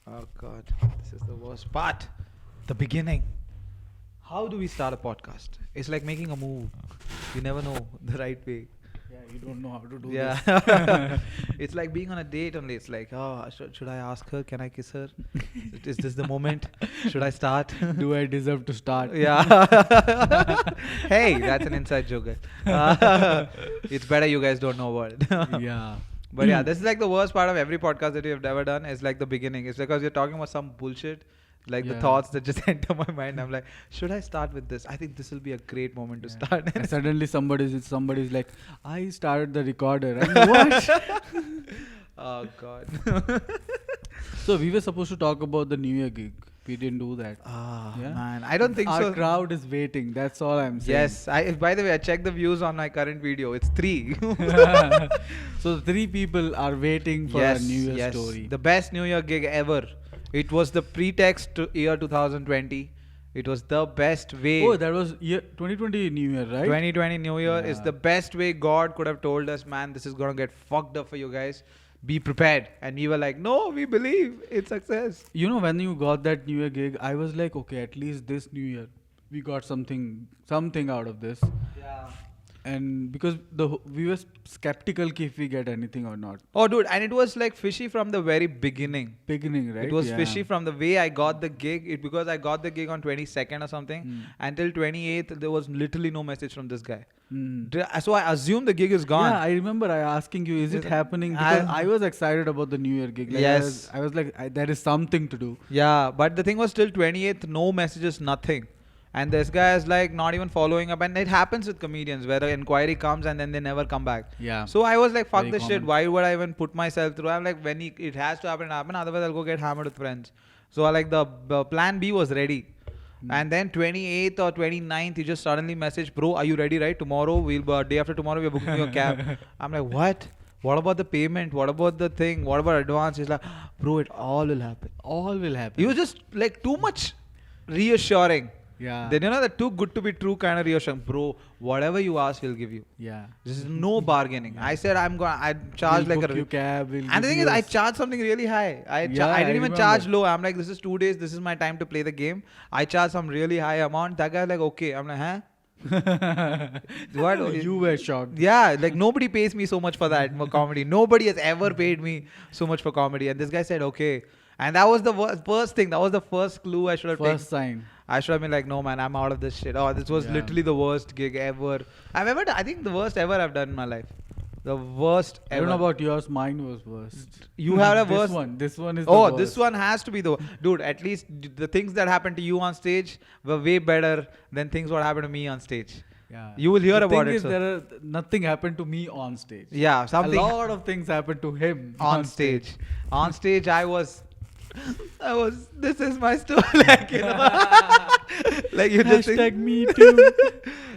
Oh God, this is the worst part. The beginning. How do we start a podcast? It's like making a move. You never know the right way. Yeah, you don't know how to do Yeah. this. It's like being on a date only. It's like, oh, should I ask her? Can I kiss her? Is this the moment? Should I start? Do I deserve to start? Yeah. Hey, that's an inside joke. It's better you guys don't know about it. Yeah. But yeah, this is like the worst part of every podcast that you've ever done. Is like the beginning. It's because you're talking about some bullshit, like the Yeah. thoughts that just enter my mind. I'm like, should I start with this? I think this will be a great moment to start. And suddenly somebody's like, I started the recorder. And what? Oh God. So we were supposed to talk about the New Year gig. We didn't do that. Ah Yeah. man, I don't think Our so. crowd is waiting. That's all I'm saying. Yes, by the way, I checked the views on my current video. It's 3. So 3 people are waiting for a New Year story. The best New Year gig ever. It was the pretext to year 2020. It was the best way. Oh, that was year 2020 New Year, right? 2020 New Year is Yeah. the best way God could have told us, man, this is going to get fucked up for you guys. Be prepared. And we were like, no, we believe it's success. You know, when you got that New Year gig, I was like, okay, at least this New Year, we got something out of this. Yeah. And because we were skeptical if we get anything or not. Oh, dude. And it was like fishy from the very beginning. Beginning, right? It was Yeah. fishy from the way I got the gig. Because I got the gig on 22nd or something. Mm. Until 28th, there was literally no message from this guy. Mm. So I assumed the gig is gone. Yeah, I remember I asking you, is it Is- happening? Because I- I was excited about the New Year gig. Like Yes. I was like, there is something to do. Yeah, but the thing was till 28th, no messages, nothing. And this guy is like not even following up. And it happens with comedians where an inquiry comes and then they never come back. Yeah. So I was like, fuck Very this shit. common. Why would I even put myself through? I'm like, when it has to happen, happen. Otherwise, I'll go get hammered with friends. So I like the plan B was ready. And then 28th or 29th, he just suddenly messaged, bro, are you ready, right? Tomorrow, day after tomorrow, we're booking your cab. I'm like, what? What about the payment? What about the thing? What about advance? He's like, bro, it all will happen. All will happen. He was just like too much reassuring. Yeah. Then the too good to be true kind of reassuring. Bro, whatever you ask, we'll give you. Yeah. This is no bargaining. I said I charge We'll like book you cab. We'll and the give thing you is, I a- charged something really high. I I didn't even remember. charge low. I'm like, this is 2 days. This is my time to play the game. I charged some really high amount. That guy like, okay. I'm like, huh? What? You were shocked. Yeah, like nobody pays me so much for that for comedy. Nobody has ever paid me so much for comedy. And this guy said, okay. And that was the first thing. That was the first clue I should have taken. First sign. I should have been like, no, man, I'm out of this shit. Oh, this was Yeah. literally the worst gig ever. I think the worst ever I've done in my life. The worst I ever. don't know about yours. Mine was worst. You had a This worst. one. This one is. The Oh, worst. this one has to be the dude. At least the things that happened to you on stage were way better than things what happened to me on stage. Yeah. You will hear The about thing it. Is, So. nothing happened to me on stage. Yeah, something A lot of things happened to him on stage. On stage, I was. This is my story. Like, you know, like you just think, Hashtag me too.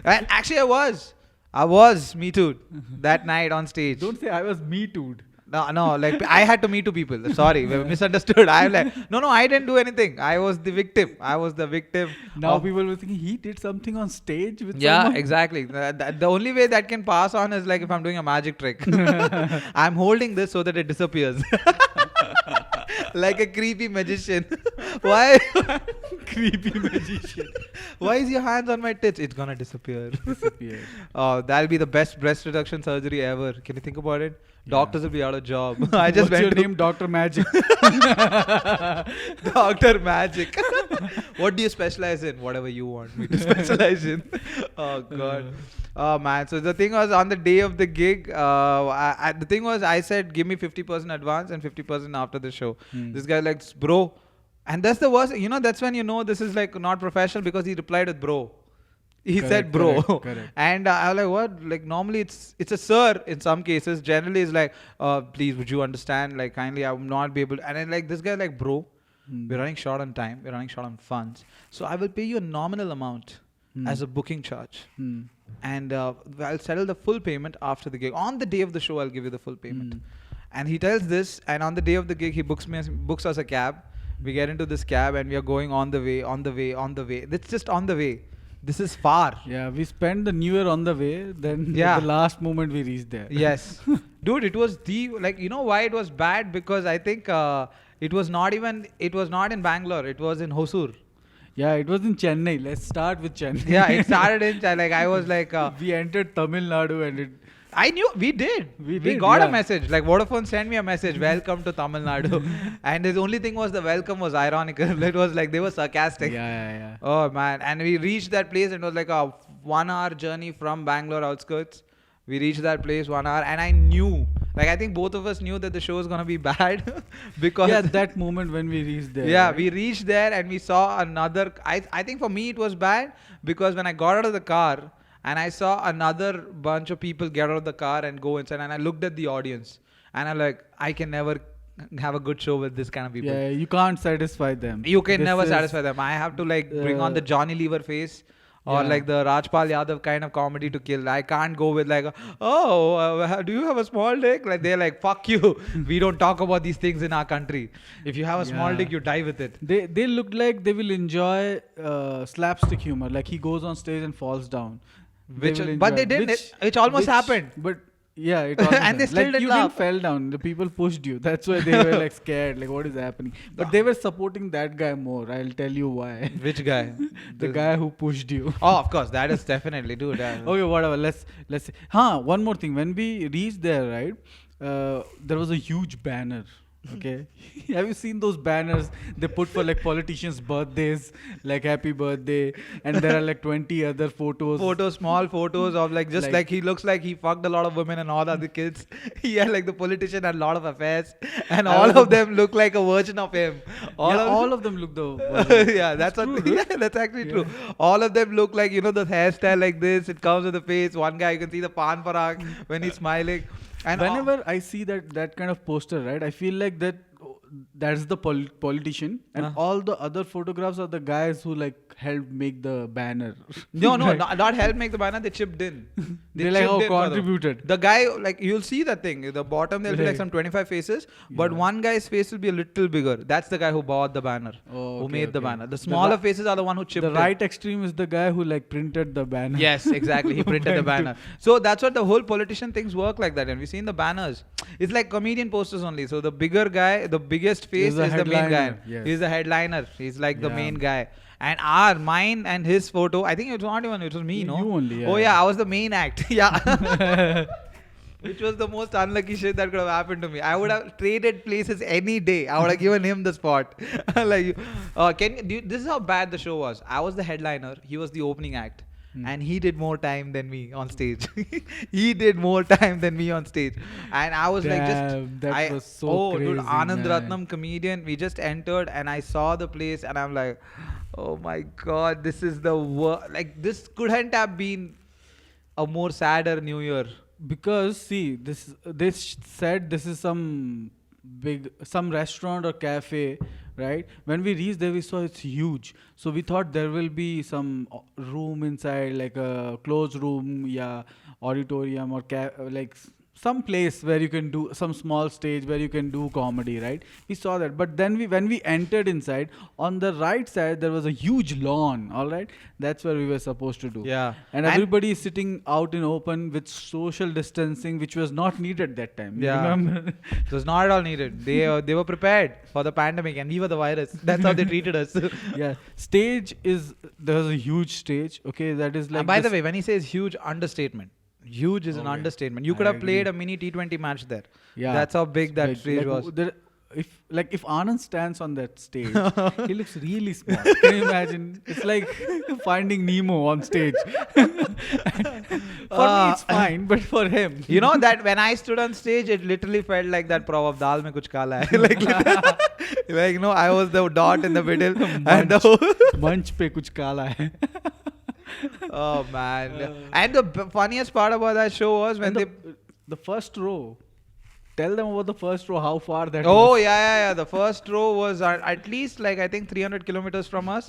And actually, I was me too that night on stage. Don't say I was me too. No, like I had to me too people. Sorry, we misunderstood. I'm like, no, I didn't do anything. I was the victim. Now of- people were thinking he did something on stage with Yeah, someone. exactly. The only way that can pass on is like if I'm doing a magic trick. I'm holding this so that it disappears. Like a creepy magician. Why? Creepy magician. Why is your hands on my tits? It's gonna disappear. Disappeared. Oh, that'll be the best breast reduction surgery ever. Can you think about it? Yeah. Doctors will be out of job. I just What's went your to name? Dr. Magic. Dr. Magic. What do you specialize in? Whatever you want me to specialize in. Oh God. Oh man. So the thing was on the day of the gig, the thing was I said give me 50% advance and 50% after the show. Hmm. This guy like bro, and that's the worst. You know that's when you know this is like not professional because he replied with bro. He Correct, said bro. correct. And I was like, what? Like normally it's a sir in some cases. Generally it's like, please would you understand? Like kindly I will not be able to. And then like this guy like bro, we're running short on time. We're running short on funds. So I will pay you a nominal amount as a booking charge. Hmm. And I'll settle the full payment after the gig. On the day of the show, I'll give you the full payment. And he tells this, and on the day of the gig, he books us a cab. We get into this cab, and we are going on the way. It's just on the way. This is far. Yeah, we spent the New Year on the way. Then Yeah. at the last moment we reached there. Yes. Dude, it was you know why it was bad? Because I think It was not even. It was not in Bangalore. It was in Hosur. Yeah, it was in Chennai. Let's start with Chennai. Yeah, it started in like I was like. We entered Tamil Nadu and it. I knew we did. We We did, got a yeah. message. Like Vodafone sent me a message. Welcome to Tamil Nadu. And the only thing was the welcome was ironical. It was like they were sarcastic. Yeah. Oh man! And we reached that place. And it was like a 1 hour journey from Bangalore outskirts. We reached that place 1 hour, and I knew. Like I think both of us knew that the show was gonna be bad because Yeah, that moment when we reached there. yeah, right? we reached there and we saw another. I think for me it was bad because when I got out of the car and I saw another bunch of people get out of the car and go inside, and I looked at the audience and I'm like, I can never have a good show with this kind of people. Yeah, you can't satify them. You can This never is- satisfy them. I have to like bring on the Johnny Lever face. Or Yeah. like the Rajpal Yadav kind of comedy to kill. I can't go with like, do you have a small dick? Like they're like, fuck you. We don't talk about these things in our country. If you have a small Yeah. dick, you die with it. They look like they will enjoy slapstick humor. Like he goes on stage and falls down. Which- will but they enjoy- didn't. It almost happened. But yeah, it almost And they happened. still like, didn't you laugh. didn't fell down. The people pushed you. That's why they were like scared. Like what is happening? But they were supporting that guy more. I'll tell you why. Which guy? The guy who pushed you. Oh, of course. That is definitely, dude. Okay, whatever. Let's say. One more thing. When we reached there, right? There was a huge banner. Okay. Have you seen those banners they put for like politicians' birthdays, like happy birthday, and there are like 20 other photos. Small photos of like just Like- like he looks like he fucked a lot of women and all the other kids. He had like the politician had a lot of affairs, and I all was of a- them look like a version of him. All of them look the. Yeah, that's what. true, Yeah, that's actually Yeah. true. All of them look like the hairstyle like this. It comes with the face. One guy you can see the pan parag when he's smiling. And Whenever I see that kind of poster, right, I feel like that's the politician, and all the other photographs are the guys who like helped make the banner. no, Right. not help make the banner. They chipped in. They like chipped in for contributed. The guy, like you'll see that thing. The bottom there'll be like Right. some 25 faces, but Yeah. one guy's face will be a little bigger. That's the guy who bought the banner, Oh, who okay, made the okay. banner. The The smaller ri- faces are the one who chipped The in. right extreme is the guy who like printed the banner. Yes, exactly. He printed the banner. So that's what the whole politician things work like that. And we've seen the banners. It's like comedian posters only. So the bigger guy, the biggest face the is the main guy. headliner, yes. He's the headliner. He's like the Yeah. main guy. And mine and his photo, I think it was not even, it was me, no? You only, Oh yeah. yeah, I was the main act. Yeah. Which was the most unlucky shit that could have happened to me. I would have traded places any day. I would have given him the spot. Like, this is how bad the show was. I was the headliner. He was the opening act. And he did more time than me on stage. He did more time than me on stage. And I was like, Damn, that was so oh, dude, crazy, Anand man. Ratnam, comedian. We just entered and I saw the place and I'm like, oh my God, this is the worst. Like, this couldn't have been a more sadder New Year. Because see, they said this is some restaurant or cafe, right? When we reached there, we saw it's huge. So we thought there will be some room inside, like a closed room, yeah, auditorium or like some place where you can do some small stage where you can do comedy, right? We saw that, but then when we entered inside, on the right side there was a huge lawn. All right, that's where we were supposed to do. Yeah. And everybody is sitting out in open with social distancing, which was not needed that time. Yeah. Remember? It was not at all needed. They were prepared for the pandemic and we were the virus. That's how they treated us. Yeah. There's a huge stage. Okay, that is like. And by the way, when he says huge, understatement. Huge is an Okay. understatement. You could I have played agree. a mini T20 match there. Yeah. That's how big that Like- stage like was. If Anand stands on that stage, he looks really small. Can you imagine? It's like finding Nemo on stage. For me, it's fine, but for him, You know that when I stood on stage, it literally felt like that proverb, dal mein kuch kala hai. like, I was the dot in the middle. And the मंच पे कुछ काला है. oh man. And the funniest part about that show was when And they... the first row. Tell them about the first row, how far that Oh was. yeah. The first row was at least like I think 300 kilometers from us.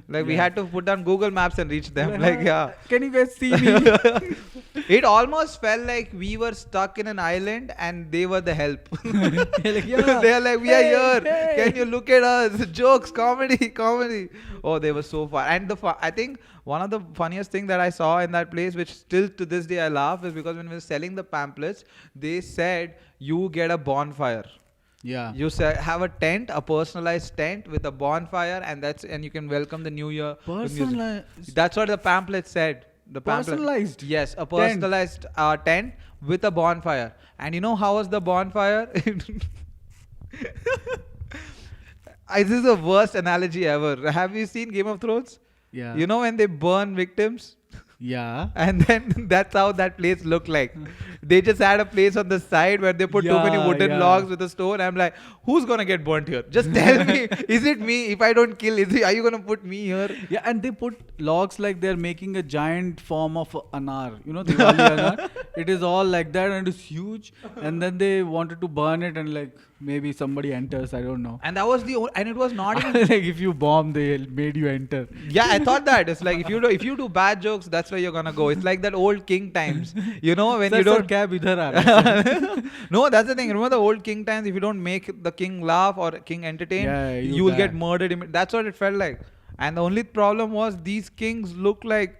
Like we Yeah. had to put down Google Maps and reach them. Like yeah. Can you guys see me? It almost felt like we were stuck in an island and they were the help. Like, yeah. They're like, we are Hey, here. hey." Can you look at us? Jokes, comedy. Oh, they were so fun. And I think one of the funniest thing that I saw in that place, which still to this day I laugh, is because when we were selling the pamphlets, they said you get a bonfire. Yeah. You have a tent, a personalized tent with a bonfire, and you can welcome the new year with music. Personalized. That's what the pamphlet said. The pamphlet. Personalized Yes, a tent. personalized tent with a bonfire. And you know how was the bonfire? This is the worst analogy ever. Have you seen Game of Thrones? Yeah. You know when they burn victims? Yeah. And then that's how that place looked like. They just had a place on the side where they put too many Yeah, wooden yeah. logs with a stone. I'm like, who's gonna get burnt here? Just tell me, is it me? If I don't kill, are you gonna put me here? Yeah, and they put logs like they're making a giant form of anar. You know, Diwali anar. It is all like that and it's huge. And then they wanted to burn it and like maybe somebody enters. I don't know. And that was and it was not even. Like if you bomb, they made you enter. Yeah, I thought that it's like if you do bad jokes, that's where you're gonna go. It's like that old king times, you know, when Sir, you sir, don't. cab idhar aa raha hai. No, that's the thing. Remember the old king times? If you don't make the king laugh or king entertain, Yeah, you you will get die. murdered. That's what it felt like. And the only problem was these kings look like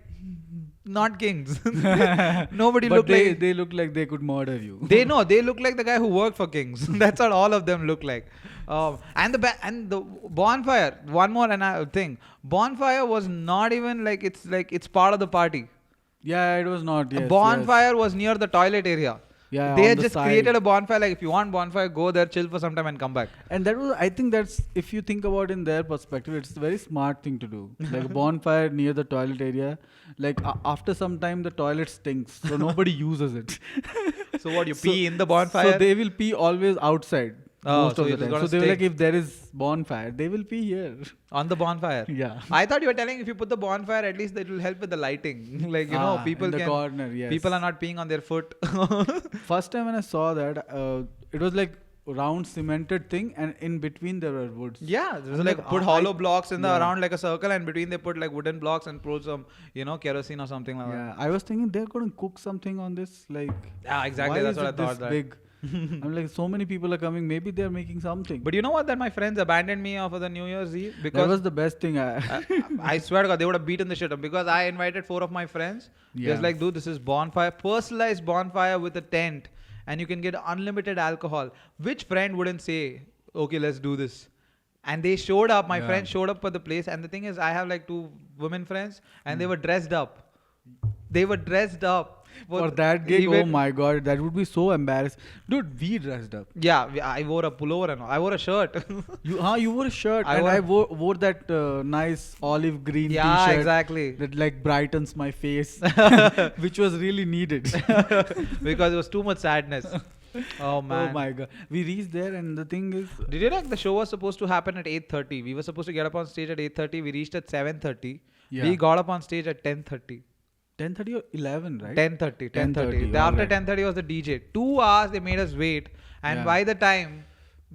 not kings. Nobody But looked they, like. they look like they could murder you. They know they look like the guy who worked for kings. That's what all of them look like. And the bonfire. One more thing. Bonfire was not even like it's part of the party. Yeah, it was not. Yes, Bonfire was near the toilet area. Yeah, They on had the just side. created a bonfire. Like if you want bonfire, go there, chill for some time, and come back. And that was, I think that's, if you think about in their perspective, it's a very smart thing to do. Like a bonfire near the toilet area. Like after some time, the toilet stinks, so nobody uses it. So what you So- pee in the bonfire? So they will pee always outside. Oh, Most so of it the is time. gonna So they were like, stink. if there is bonfire, they will pee here. On the bonfire. Yeah. I thought you were telling if you put the bonfire, at least it will help with the lighting. Like you know, people in the can. corner. Yes. People are not peeing on their foot. First time when I saw that, it was like round cemented thing, and in between there were woods. Yeah, it was I'm like like, put I- hollow blocks in the yeah. around like a circle, and between they put like wooden blocks and pour some kerosene or something like Yeah, I was thinking they're going to cook something on this. Like, that. Yeah, exactly. why That's is what I it thought. this That. big? I'm like, so many people are coming. Maybe they're making something. But you know what? That my friends abandoned me for the New Year's Eve that because was the best thing. I swear to God, they would have beaten the shit up because I invited 4 of my friends. Yeah. Just like, dude, this is bonfire, personalized bonfire with a tent, and you can get unlimited alcohol. Which friend wouldn't say, okay, let's do this? And they showed up. My Yeah. friends showed up for the place, and the thing is, I have like 2 women friends, and they were dressed up. They were dressed up For that gig, oh event. my god, that would be so embarrassing. Dude, we dressed up. Yeah, I wore a pullover and all. I wore a shirt. You wore a shirt, I and wore- I wore that nice olive green Yeah, t-shirt. exactly. That like brightens my face, which was really needed. Because it was too much sadness. Oh man. Oh my god, we reached there, and the thing is, Did you know the show was supposed to happen at 8:30? We were supposed to get up on stage at 8:30. We reached at 7:30. Yeah. We got up on stage at 10:30. 10:30 or 11, right? 10:30. 10:30. 10:30, After alright. 10:30 was the DJ. 2 hours they made us wait, and Yeah. by the time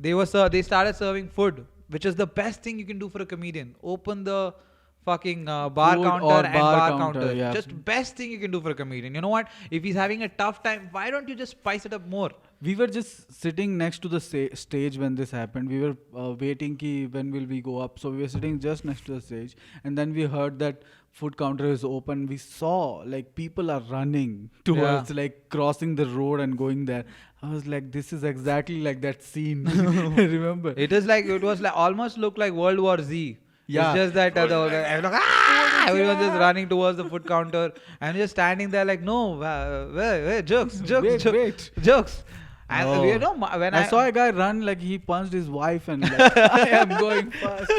they started serving food, which is the best thing you can do for a comedian. Open the fucking bar Food counter or and bar bar counter, counter. yeah. Just best thing you can do for a comedian. You know what? If he's having a tough time, why don't you just spice it up more? We were just sitting next to the stage when this happened. We were waiting ki when will we go up. So we were sitting just next to the stage, and then we heard that food counter is open. We saw like people are running towards like crossing the road and going there. I was like, this is exactly like that scene. Remember? It was like almost looked like World War Z. Yeah. It's just that everyone just running towards the food counter and just standing there like, no, jokes, Wait. jokes. And Oh. you know, when I saw a guy run like he punched his wife and like, I am going fast.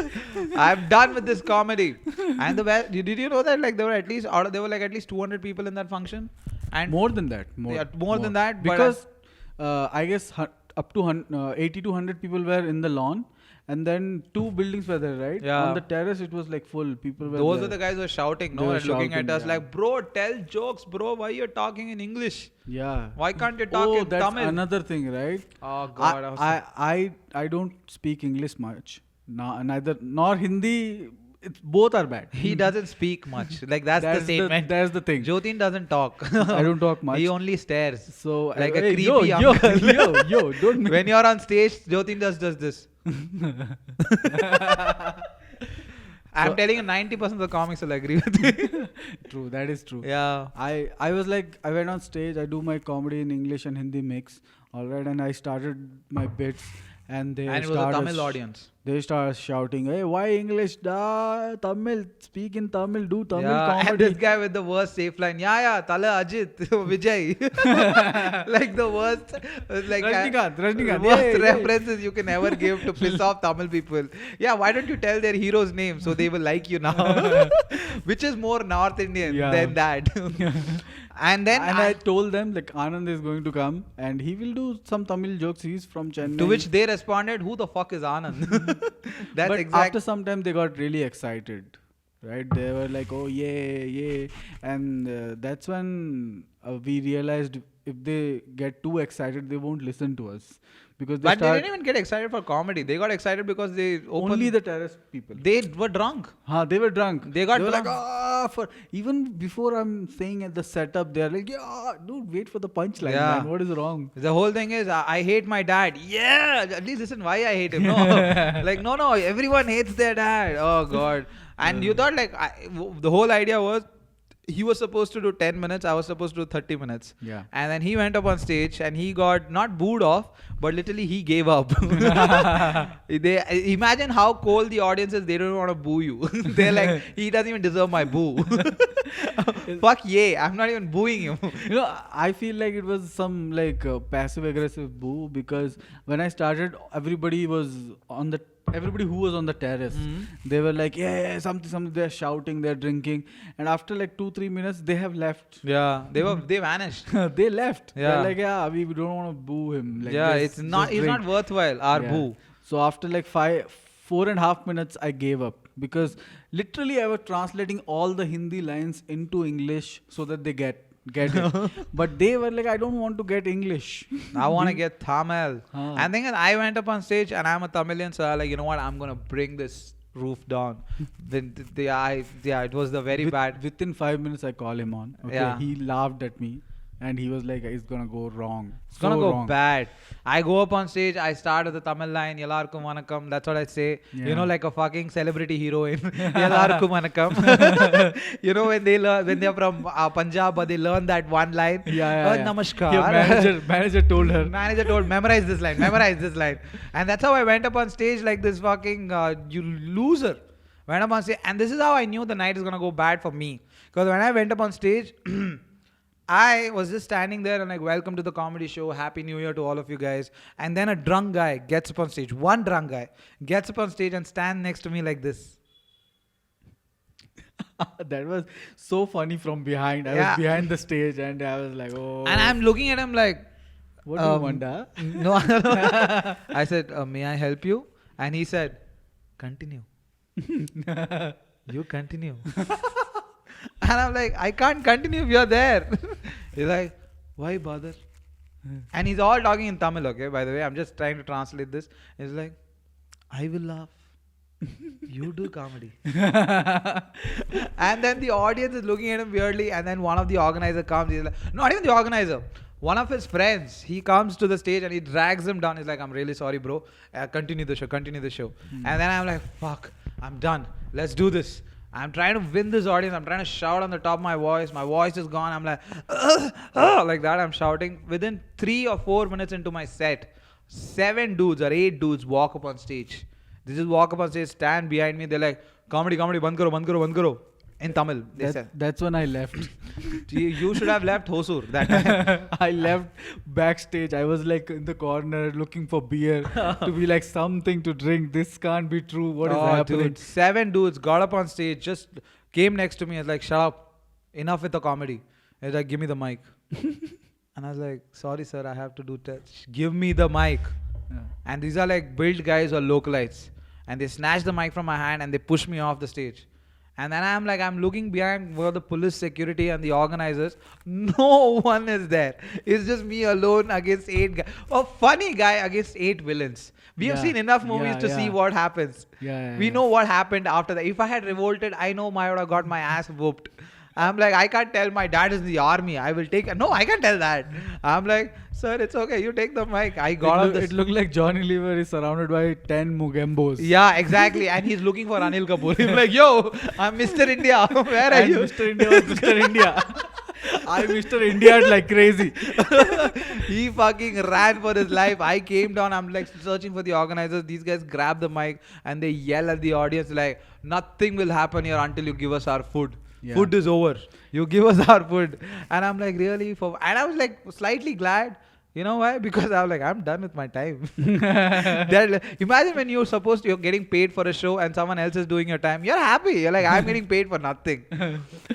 I'm done with this comedy. And the best, did you know that like there were at least 200 people in that function, and More than that. more than that, but Because I guess up to 80 to 100 people were in the lawn, and then 2 buildings were there, right? Yeah. On the terrace, it was like full. People were those there. were the guys who were shouting, They no, were and looking at shouting, us yeah. like, bro, tell jokes, bro. Why you're talking in English? Yeah. Why can't you talk Oh, in that's Tamil? another thing, right? Oh God, I was I don't speak English much. Neither nor Hindi. Both are bad. He doesn't speak much. Like that's the statement. That's the thing. Jotin doesn't talk. I don't talk much. He only stares. So Like a hey, creepy yo, uncle. yo, don't make When you're on stage, Jotin does this. I'm telling you, 90% of the comics will agree with me. True, that is true. Yeah. I was like, I went on stage, I do my comedy in English and Hindi mix, alright, and I started my bits, and they And it was a started Tamil audience. They start shouting, "Hey, why English? Da Tamil, speak in Tamil, do Tamil Yeah, and comedy." this guy with the worst safe line, yeah, Tala Ajit, Vijay. Like the worst, like Rajnikant, worst yeah, yeah. references you can ever give to piss off Tamil people. Yeah, why don't you tell their hero's name so they will like you now? Which is more North Indian Yeah. than that. And then And I told them like Anand is going to come and he will do some Tamil jokes. He's from Chennai. to which they responded, "Who the fuck is Anand?" That's but exact. after some time they got really excited, right? They were like, "Oh yeah, yeah," and that's when we realized if they get too excited, they won't listen to us because they But they start didn't even get excited for comedy. They got excited because they opened. only the terrace people. They were drunk. They were drunk. They got were like, drunk. for even before I'm saying at the setup, they're like, yeah, dude, wait for the punchline, Yeah. man. What is wrong? The whole thing is, I hate my dad. Yeah, at least listen why I hate him. No, like no, everyone hates their dad. Oh God. And you thought like the whole idea was he was supposed to do 10 minutes. I was supposed to do 30 minutes. Yeah. And then he went up on stage and he got not booed off, but literally he gave up. They imagine how cold the audience is. They don't want to boo you. They're like, he doesn't even deserve my boo. Fuck yeah, I'm not even booing him. You know, I feel like it was some like passive aggressive boo because when I started, everybody who was on the terrace, they were like, yeah, something, they're shouting, they're drinking, and after like 2-3 minutes, they have left. Yeah, they vanished. They left. Yeah. They're like, yeah, we don't want to boo him. Like, Yeah, just it's not drink." worthwhile. Our Yeah. boo. So after like 4.5 minutes, I gave up because literally I was translating all the Hindi lines into English so that they get it. But they were like, I don't want to get English. I want to get Tamil. Ah. And then I went up on stage and I'm a Tamilian, so I like, you know what? I'm gonna bring this roof down. Then it was the very bad. Within 5 minutes, I call him on. Okay, Yeah. he laughed at me, and he was like, "It's gonna go wrong. It's gonna So go wrong." bad. I go up on stage. I start with the Tamil line, "Yellarkum vanakkam." That's what I say. You Yeah. know, like a fucking celebrity heroine. "Yellarkum vanakkam." You know, when they're from Punjab, but they learn that one line. Yeah. Namaskar. Your manager told her. Manager told, memorize this line. And that's how I went up on stage like this fucking, you loser. Went up on stage. And this is how I knew the night is going to go bad for me. Because when I went up on stage, I was just standing there and like, welcome to the comedy show. Happy New Year to all of you guys. And then a drunk guy gets up on stage. One drunk guy gets up on stage and stands next to me like this. That was so funny from behind. I Yeah. was behind the stage, and I was like, "Oh." And I'm looking at him like, What do you want? no. I said, may I help you? And he said, continue. You continue. And I'm like, I can't continue if you're there. He's like, why bother? And he's all talking in Tamil, okay? By the way, I'm just trying to translate this. He's like, I will laugh. You do comedy. And then the audience is looking at him weirdly. And then one of the organizers comes. He's like, not even the organizer. One of his friends, he comes to the stage and he drags him down. He's like, I'm really sorry, bro. Continue the show. And then I'm like, fuck, I'm done. Let's do this. I'm trying to win this audience. I'm trying to shout on the top of my voice. My voice is gone. I'm like, like that. I'm shouting. Within 3 or 4 minutes into my set, 7 dudes or 8 dudes walk up on stage. They just walk up on stage, stand behind me. They're like, comedy, band karo. In Tamil, they said. That's when I left. You should have left Hosur that time. I left backstage. I was like in the corner looking for beer to be like something to drink. This can't be true. What is happening? Dude, 7 dudes got up on stage, just came next to me. I was like, shut up. Enough with the comedy. He was like, give me the mic. And I was like, sorry, sir, I have to do test. Give me the mic. Yeah. And these are like built guys or localites. And they snatch the mic from my hand and they push me off the stage. And then I'm looking behind where the police, security and the organizers. No one is there. It's just me alone against 8 guys. A funny guy against 8 villains. We have Yeah. seen enough movies to see what happens. We know what happened after that. If I had revolted, I know I would have got my ass whooped. I'm like, I can't tell my dad is in the army. I will take... No, I can't tell that. I'm like, sir, it's okay. You take the mic. I got on It looked like Johnny Lever is surrounded by 10 Mugambos. Yeah, exactly. And he's looking for Anil Kapoor. He's like, yo, I'm Mr. India. Where are And you? Mr. India was Mr. India. I Mr. India like crazy. He fucking ran for his life. I came down. I'm like searching for the organizers. These guys grab the mic and they yell at the audience like, "Nothing will happen here until you give us our food. Yeah. Food is over. You give us our food." And I'm like, really? And I was like slightly glad. You know why? Because I was like, I'm done with my time. Imagine when you're getting paid for a show and someone else is doing your time. You're happy. You're like, I'm getting paid for nothing.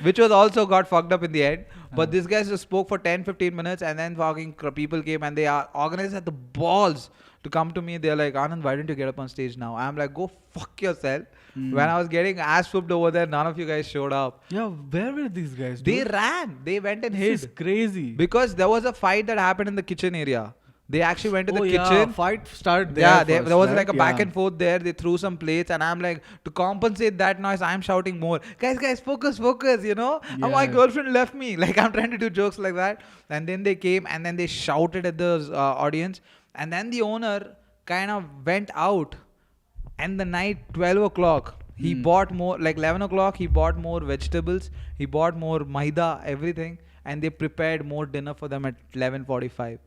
Which was also got fucked up in the end. But this guy just spoke for 10-15 minutes and then fucking people came and they organized at the balls to come to me. They're like, Anand, why don't you get up on stage now? I'm like, go fuck yourself. When I was getting ass whooped over there, none of you guys showed up. Yeah, where were these guys? They dude? ran. They went and This is hid. crazy. Because there was a fight that happened in the kitchen area. They actually went to the Yeah, kitchen. fight started there. Yeah, first, there was right? like a back Yeah. and forth there. They threw some plates, and I'm like, to compensate that noise, I'm shouting more. Guys, focus, you know? And my Yeah. girlfriend left me. Like, I'm trying to do jokes like that. And then they came, and then they shouted at the audience. And then the owner kind of went out. And the night, 12 o'clock, he bought more, like 11 o'clock, he bought more vegetables. He bought more maida, everything. And they prepared more dinner for them at 11:45.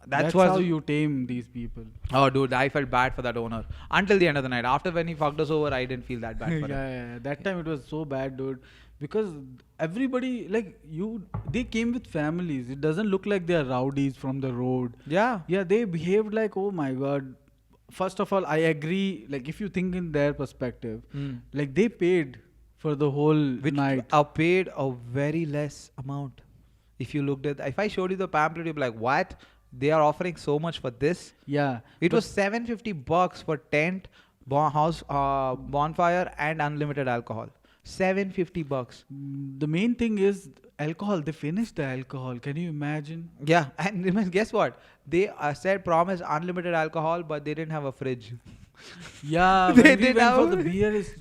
That's was- how you tame these people. Oh, dude, I felt bad for that owner until the end of the night. After when he fucked us over, I didn't feel that bad for him. Yeah. That time it was so bad, dude. Because everybody, like they came with families. It doesn't look like they are rowdies from the road. Yeah. Yeah, they behaved like, oh my god. First of all, I agree. Like, if you think in their perspective, like they paid for the whole Which night. are paid a very less amount. If you looked at, if I showed you the pamphlet, you'd be like, what? They are offering so much for this? Yeah, It but- was $750 for tent, bonfire, and unlimited alcohol. $750. The main thing is alcohol. They finished the alcohol. Can you imagine? Yeah, and guess what? They said promise unlimited alcohol, but they didn't have a fridge. Yeah, They when we did went for have- the beer is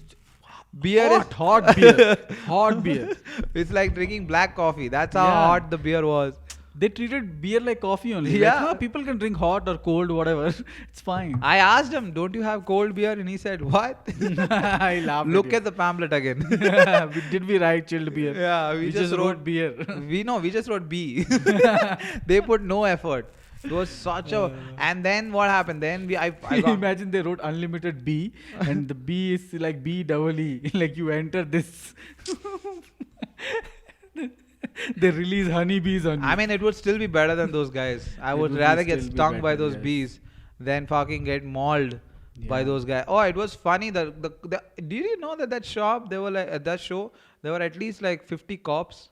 Beer is hot beer, hot beer. It's like drinking black coffee. That's how Yeah. hot the beer was. They treated beer like coffee only. Like, Yeah. people can drink hot or cold, whatever. It's fine. I asked him, "Don't you have cold beer?" And he said, "What?" I laughed. Look at the pamphlet again. Did we write chilled beer? Yeah, we just wrote beer. We just wrote B. They put no effort. It was such a. And then what happened? Then I got. Imagine they wrote unlimited B, and the B is like B double E. Like you enter this. They release honeybees on you. I mean, it would still be better than those guys. I It would would rather get still be stung by better, those yes. bees than fucking get mauled by Yeah. those guys. Oh, it was funny. Did you know that shop, they were like, at that show, there were at least like 50 cops.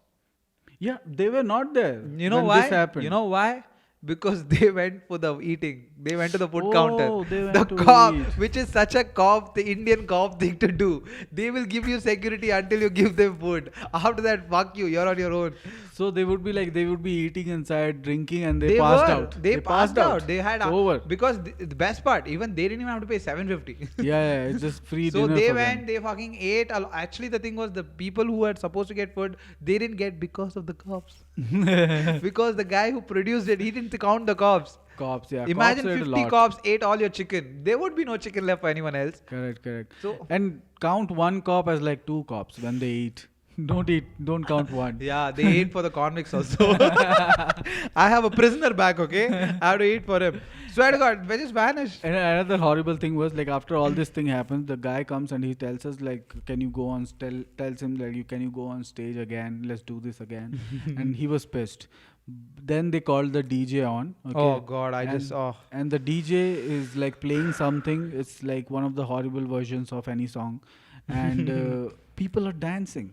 Yeah, they were not there. You know when why? This happened. You know why? Because they went for the eating. They went to the food Oh, counter. they went The to cop, eat. which is such a cop, the Indian cop thing to do. They will give you security until you give them food. After that, fuck you. You're on your own. So they would be eating inside, drinking, and they passed were. out. They passed out. They had over. because the best part, even they didn't even have to pay $750. Yeah, it's just free So dinner they for went, them. they fucking ate. Actually, the thing was, the people who were supposed to get food, they didn't get because of the cops. Because the guy who produced it, he didn't count the cops. Cops, yeah. Imagine cops ate a 50 lot. cops ate all your chicken. There would be no chicken left for anyone else. Correct. So And count one cop as like two cops when they eat. Don't count one. yeah, they ate for the convicts also. I have a prisoner back, okay? I have to eat for him. Swear to God, they just vanished. And another horrible thing was like after all this thing happens, the guy comes and he tells us like, can you go on? Tells him like, can you go on stage again? Let's do this again. And he was pissed. Then they called the DJ on. Okay? Oh God, And- And the DJ is like playing something. It's like one of the horrible versions of any song, and people are dancing,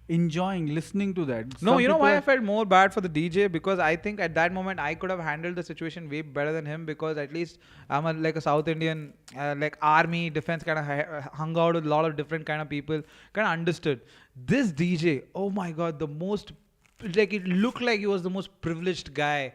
enjoying, listening to that. No, Some you know people why I are- felt more bad for the DJ? Because I think at that moment I could have handled the situation way better than him, because at least I'm like a South Indian, like army, defense kind of hung out with a lot of different kind of people, kind of understood. This DJ, oh my God, like it looked like he was the most privileged guy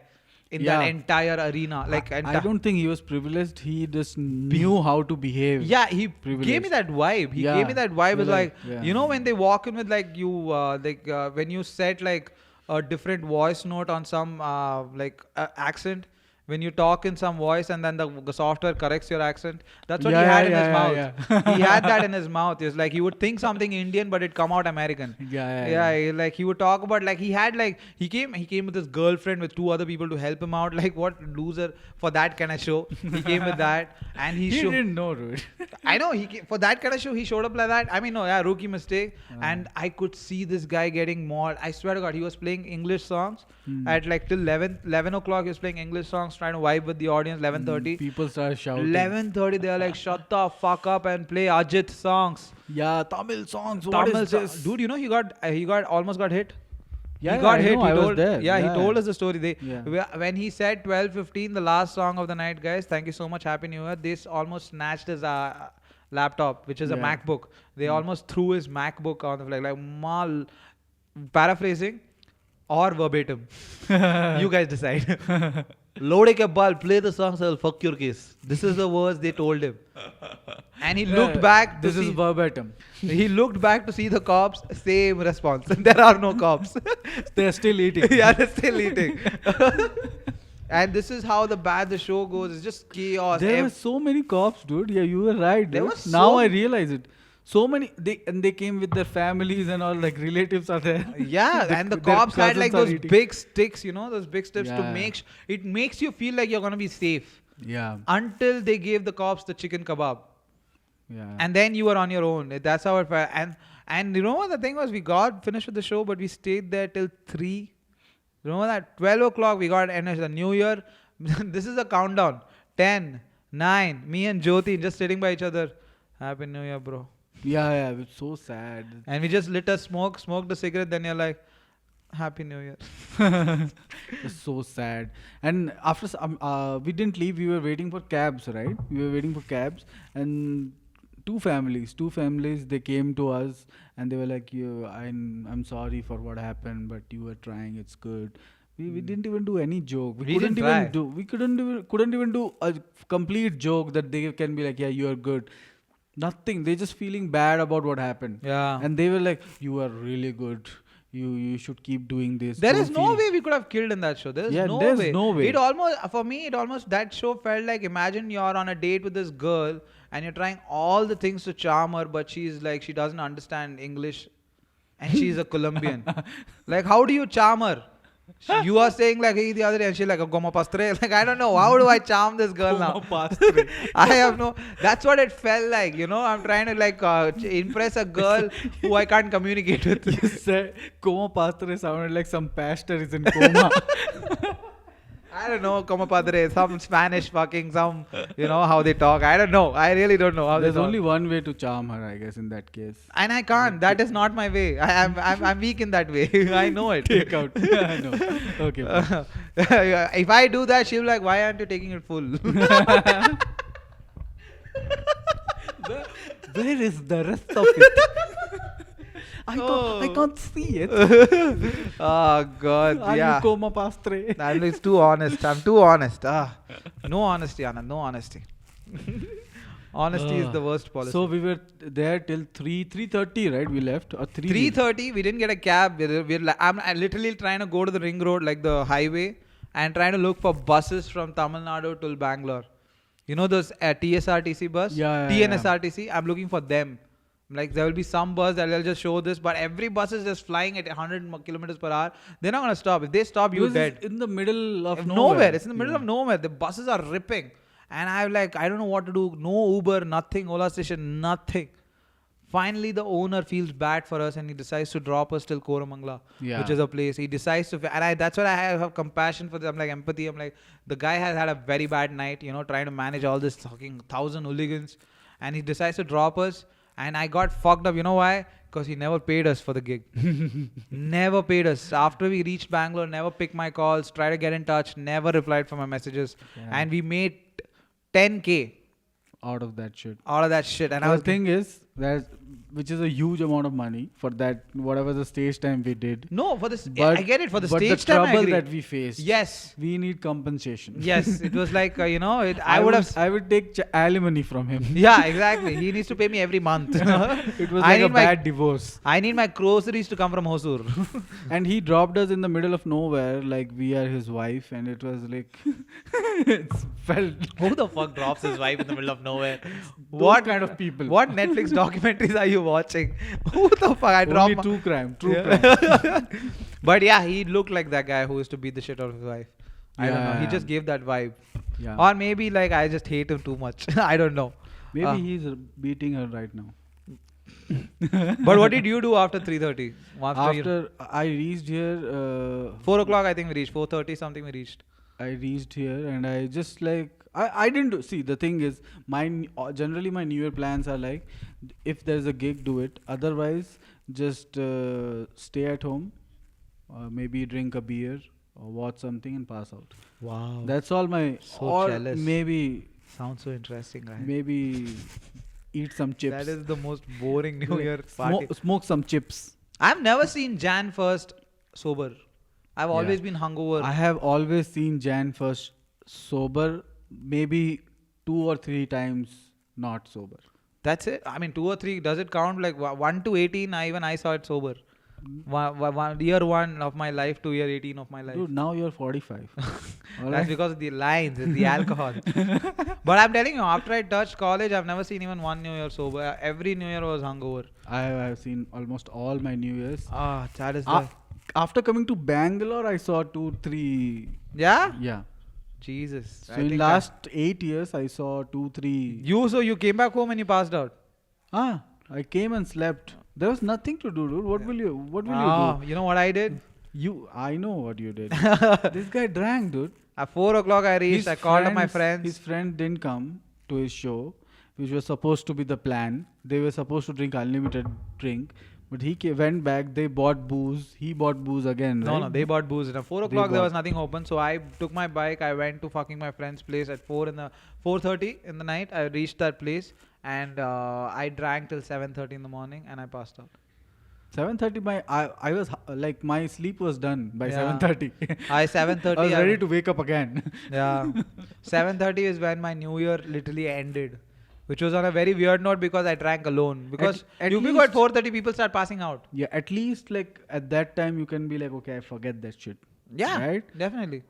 in that Yeah. entire arena. Like I don't think he was privileged. He just knew how to behave. Yeah, he gave me Privileged. that vibe. He Yeah. gave me that vibe. You're It's like, yeah. you know, when they walk in with like you, when you set like a different voice note on some accent, when you talk in some voice and then the software corrects your accent. That's what he Yeah, had in yeah, his yeah, mouth. yeah. He had that in his mouth. It's like he would think something Indian, but it come out American. Yeah. Like he would talk about like he had like he came with his girlfriend with two other people to help him out. Like what loser for that kind of show. He came with that and He showed. didn't know, dude. I know for that kind of show he showed up like that. I mean, no, yeah, rookie mistake. And I could see this guy getting more. I swear to God, he was playing English songs at like till 11 o'clock. He was playing English songs, trying to vibe with the audience. 11:30. People started shouting. 11:30. They are like, shut the fuck up and play Ajit songs. Yeah, Tamil songs. What Tamil is this? dude. You know he got almost got hit. Yeah, he got I hit. know, He I was told, there. Yeah, he told us the story. Yeah. When he said 12:15, the last song of the night, guys. Thank you so much. Happy New Year. This almost snatched his laptop, which is a Yeah. MacBook. They almost threw his MacBook on the flag. Like mal, paraphrasing or verbatim. You guys decide. Lode ke bal, play the songs. I'll fuck your case. This is the words they told him. And he looked back. This is verbatim. He looked back to see the cops. Same response. There are no cops. They're still eating. Yeah, they're still eating. And this is how the show goes. It's just chaos. There were so many cops, dude. Yeah, you were right. There Dude. was Now so- I realize it. So many. They came with their families and all. Like relatives are there. Yeah, and the their cops had cousins like are those eating. big sticks, those big sticks to Yeah. make. It makes you feel like you're gonna be safe Yeah. until they gave the cops the chicken kebab, Yeah. and then you were on your own. That's how it felt. And you know what the thing was? We got finished with the show, but we stayed there till 3. Remember that 12 o'clock we got ended the New Year. This is a countdown. 10, 9. Me and Jyoti just sitting by each other. Happy New Year, bro. Yeah. It's so sad. And we just lit a smoked a cigarette. Then you're like, Happy New Year. It's so sad. And after we didn't leave. We were waiting for cabs, right? We were waiting for cabs, and two families. They came to us and they were like, I'm sorry for what happened, but you were trying. It's good. We didn't even do any joke. We didn't try. We couldn't even do a complete joke that they can be like, yeah, you are good. Nothing. They just feeling bad about what happened. Yeah. And they were like, you are really good. You should keep doing this. There Don't is no feel- way we could have killed in that show. There's Yeah, no there's way. no way. For me, it almost that show felt like imagine you're on a date with this girl and you're trying all the things to charm her, but she's like she doesn't understand English, and she's a Colombian. Like how do you charm her? You are saying like hey the other day, and she's like Goma pastre. Like I don't know how do I charm this girl now. I have no. That's what it felt like. I'm trying to like impress a girl who I can't communicate with. You said coma pastre sounded like some pastor is in coma. I don't know, como padre, some Spanish fucking, some, how they talk. I don't know. I really don't know how There's they talk. only one way to charm her, I guess, in that case. And I can't. That is not my way. I'm weak in that way. I know it. Take out. I know. Okay. If I do that, she'll be like, why aren't you taking it full? Where is the rest of it? I can't see it. Oh, God. Are yeah. you coma pastre? It's too honest. I'm too honest. No honesty, Anna. No honesty. Honesty is the worst policy. So we were there till 3:30, right? We left or 3. 3:30, we didn't get a cab. I'm literally trying to go to the ring road, like the highway, and trying to look for buses from Tamil Nadu to Bangalore. You know those TSRTC bus? Yeah. TNSRTC? I'm looking for them. Like there will be some bus that will just show this, but every bus is just flying at 100 kilometers per hour. They're not going to stop. If they stop, you're Because dead. it's in the middle of Nowhere. It's in the middle of nowhere. The buses are ripping. And I don't know what to do. No Uber, nothing. Ola station, nothing. Finally, the owner feels bad for us and he decides to drop us till Koramangala, Yeah. which is a place. He decides to, and that's what I have compassion for them, like empathy. I'm like, the guy has had a very bad night, trying to manage all this fucking 1,000 hooligans. And he decides to drop us. And I got fucked up. You know why? Because he never paid us for the gig. Never paid us. After we reached Bangalore, never picked my calls, tried to get in touch, never replied for my messages. Yeah. And we made 10K out of that shit. out of that shit. And The thing is, which is a huge amount of money for that whatever the stage time we did. No, for this, But I get it. For the but stage the time, I trouble agree. that we faced. Yes. We need compensation. Yes. It was like, I would have. I would take alimony from him. Yeah, exactly. He needs to pay me every month. It was I like a need my- bad divorce. I need my groceries to come from Hosur. And he dropped us in the middle of nowhere, like we are his wife, and it was like it felt Who the fuck drops his wife in the middle of nowhere? what kind of people? What Netflix documentaries are you watching? Who the fuck? I Only dropped. my- true crime. True Yeah. crime. But yeah, he looked like that guy who used to beat the shit out of his wife. I don't know. He Yeah. just gave that vibe. Yeah. Or maybe like I just hate him too much. I don't know. Maybe he's beating her right now. But what did you do after 3:30? After I reached here, 4 o'clock, I think we reached. 4:30 something we reached. I reached here and I just like I didn't do, see the thing is generally my New Year plans are like if there's a gig do it, otherwise just stay at home, maybe drink a beer or watch something and pass out. Wow. That's all my So or jealous. maybe Sounds so interesting, guy. maybe eat some chips. That is the most boring New Year party. Smoke some chips. I've never seen Jan 1st sober. I've Yeah. always been hungover. I have always seen Jan first sober, maybe 2 or 3 times not sober. That's it. I mean, 2 or 3. Does it count like 1 to 18? I saw it sober. Year 1 of my life to year 18 of my life. Dude, now you're 45. That's Alright? because of the lines, it's the alcohol. But I'm telling you, after I touched college, I've never seen even one New Year sober. Every New Year was hungover. I have seen almost all my New Years. Ah, that is After coming to Bangalore, I saw 2, 3. Yeah? Yeah. Jesus. So in last 8 years, I saw 2, 3. You came back home and you passed out. I came and slept. There was nothing to do, dude. What will you do? You know what I did? I know what you did. This guy drank, dude. At 4 o'clock I reached. I called up my friends. His friend didn't come to his show, which was supposed to be the plan. They were supposed to drink unlimited drink, but he went back. They bought booze. He bought booze again. No, right? they bought booze. At 4 They o'clock there was bought. nothing open, so I took my bike. I went to fucking my friend's place at 4:30 in the night. I reached that place and I drank till 7:30 in the morning and I passed out. 7:30. I was like my sleep was done by Yeah. 7:30. I 7:30. I was ready to wake up again. Yeah, 7:30 is when my New Year literally ended, which was on a very weird note because I drank alone. Because at you least- at 4:30 people start passing out. Yeah, at least like at that time you can be like, okay, I forget that shit. Yeah, Right? definitely.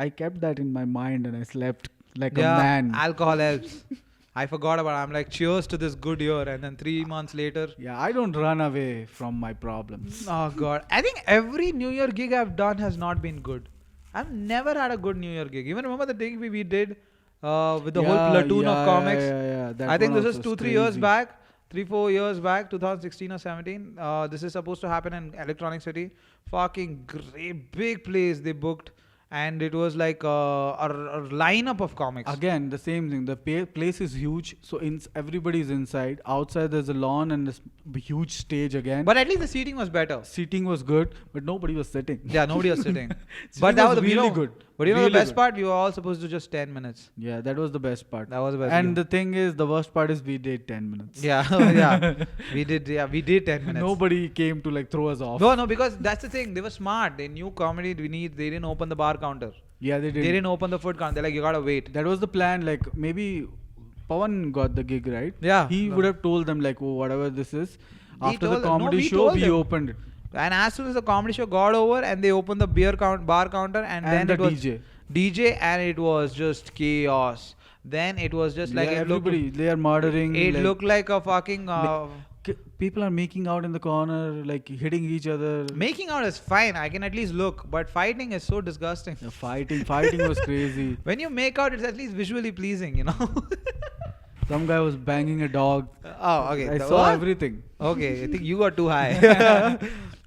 I kept that in my mind and I slept like Yeah, a man. alcohol helps. I forgot about it. I'm like, cheers to this good year. And then 3 months later, Yeah, I don't run away from my problems. oh God. I think every New Year gig I've done has not been good. I've never had a good New Year gig. Even remember the thing we did with the whole platoon of comics? Yeah. That I think one this is also 2-3 years crazy. back. 3-4 years back, 2016 or 17. This is supposed to happen in Electronic City. Fucking great, big place they booked. And it was like a lineup of comics. Again, the same thing. The place is huge, so everybody's inside. Outside, there's a lawn and this huge stage again. But at least the seating was better. Seating was good, but nobody was sitting. Yeah, nobody was sitting. Seating But that was really good. But you know Really the best good. part? We were all supposed to do just 10 minutes. Yeah, that was the best part. That was the best. And the thing is, the worst part is we did 10 minutes. yeah, yeah, we did 10 minutes. Nobody came to like throw us off. No, because that's the thing. They were smart. They knew comedy. They didn't open the bar counter. Yeah, they did. They didn't open the food counter. They're like, you gotta wait. That was the plan. Like maybe Pawan got the gig, right? Yeah. He would have told them like, oh, whatever this is. We After told the them. No, comedy we show, told we them. opened it. And as soon as the comedy show got over and they opened the bar counter and then the it was DJ. and it was just chaos. Then it was just like Yeah, it looked, everybody, they are murdering. it like, looked like a fucking people are making out in the corner, like hitting each other. making out is fine. I can at least look, but fighting is so disgusting. Yeah, fighting was crazy. When you make out, it's at least visually pleasing, you know. Some guy was banging a dog. Oh, okay. I saw everything. Okay, I think you got too high.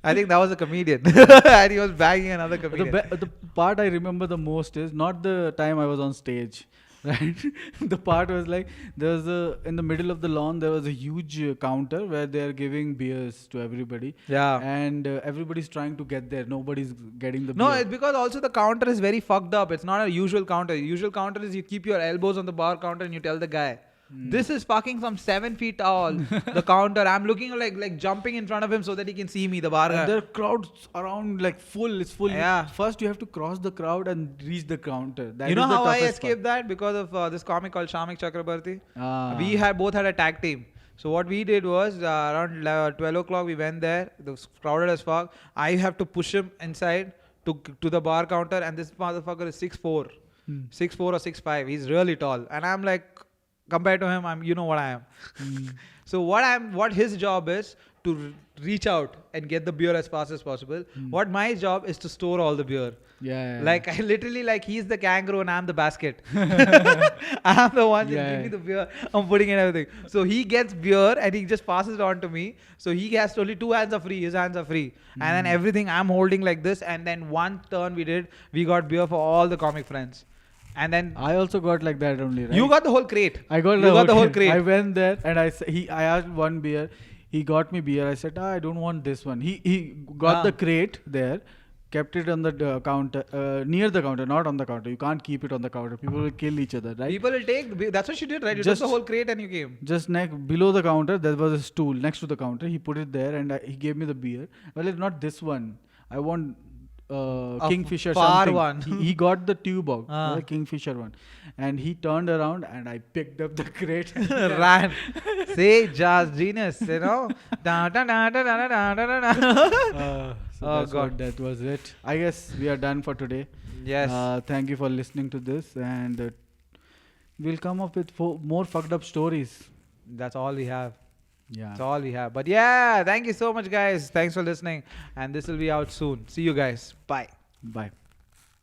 I think that was a comedian, and he was banging another comedian. The part I remember the most is not the time I was on stage, right? The part was like there was in the middle of the lawn there was a huge counter where they are giving beers to everybody. Yeah. And everybody's trying to get there. Nobody's getting the No, beer. it's because also the counter is very fucked up. It's not a usual counter. Usual counter is you keep your elbows on the bar counter and you tell the guy. This is fucking some 7 feet tall. The counter. I'm looking like jumping in front of him so that he can see me. The bar And guy. there are crowds around like full. It's full. Yeah. First, you have to cross the crowd and reach the counter. That You know is the how I toughest escaped that? Because of this comic called Shamik Chakrabarti. part. We both had a tag team. So what we did was around 12 o'clock we went there. It was crowded as fuck. I have to push him inside to the bar counter, and this motherfucker is 6'4", 6'4" or 6'5". He's really tall, and I'm like, compared to him, you know what I am. So what his job is to reach out and get the beer as fast as possible. What my job is to store all the beer. Yeah. Like I literally he's the kangaroo and I'm the basket. I'm the one just Yeah. give me the beer. I'm putting in everything. So he gets beer and he just passes it on to me. So he has only 2 hands are free. His hands are free. And then everything I'm holding like this. And then one turn we got beer for all the comic friends. And then I also got like that only, right? you got the whole crate. I got the whole crate. I went there and I asked one beer. He got me beer. I said, I don't want this one. He got the crate there, kept it on the counter, near the counter, not on the counter. You can't keep it on the counter. People will kill each other, right? People will take the beer. That's what you did, right? You Just- took the whole crate and you came. Just below the counter, there was a stool next to the counter. He put it there and he gave me the beer. Well, it's not this one. I want Kingfisher far something. one. He got the tube of Ah. the Kingfisher one, and he turned around and I picked up the crate. Ran. Say just genius, you know. Da, da, da, da, da, da, da, da, da. So Oh, that's God. what that was it. I guess we are done for today. Yes. Thank you for listening to this, and we'll come up with more fucked up stories. That's all we have. Yeah. That's all we have. But yeah, thank you so much, guys. Thanks for listening. And this will be out soon. See you guys. Bye. Bye.